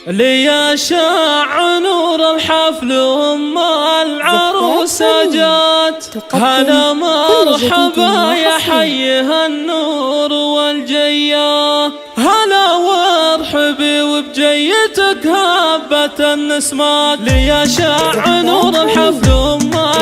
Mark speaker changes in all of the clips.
Speaker 1: ليشع نور الحفل العروسة جات. هلا مرحبا يا حيها النور والجية، هلا وارحبي وبجيتك هبة النسمات. ليشع نور الحفل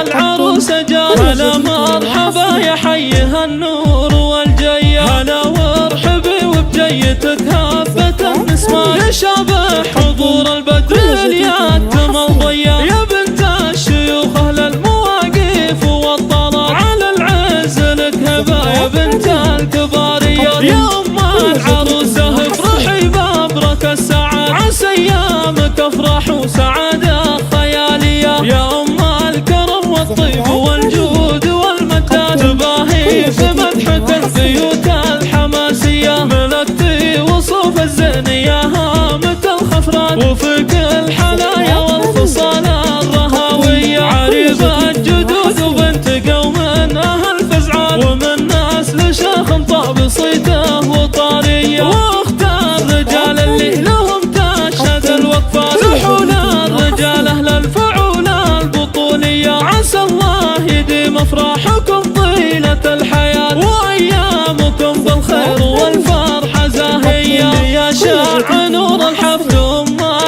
Speaker 1: العروسة جات. هلا مرحبا يا حيها النور والجية، هلا وارحبي وبجيتك هبة النسمات. يشابه حضور البدر اليتم الضياء، يا بنت الشيوخ اهل المواقف والطلال. على العز لك هبه يا بنت الكبارية، يا ام العروسه افرحي بابرك السعاد. عسى ايامك افراح وسعاده خياليه، يا ام الكرم والطيب والجود والمداد. تباهي في مدحك البيوت الحماسيه، ملكتي وصوف الزين يا هامة الخفرات. وفق الحلايا والخصال الرهاوية، عريبة جدود وبنت قوم اهل فزعات. ومن نسل شيخ طاب صيته وطارية، واختار رجال اللي لهم تشهد الوقفات. سحول الرجال اهل الفعول البطولية، عسى الله يديم افراحكم طيلة الحياة، وايامكم بالخير والفرحة زاهية. يشع نور الحفل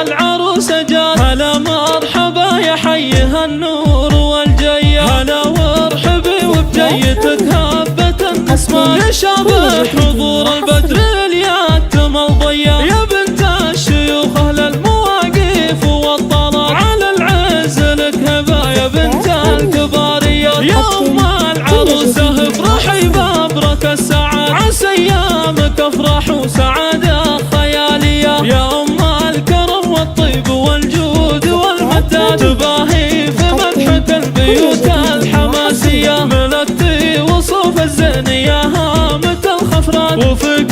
Speaker 1: العروسة جات. هلا مرحبا يا حيها النور والجية، هلا وارحبي وبجيتك هبة النسمات. يشابه حضور البدر اليتم الضياء، يا بنت الشيوخ اهل المواقف والطلال. على العز لك هبه يا بنت الكبارية، يا ام العروسه افرحي بابرك السعاد. عسى ايامك افراح وسعاده خياليه، يا ام الكرم والطيب والجود والمداد. تباهي في مدحك البيوت الحماسيه، ملكتي وصوف الزين يا هامة الخفرات. وفق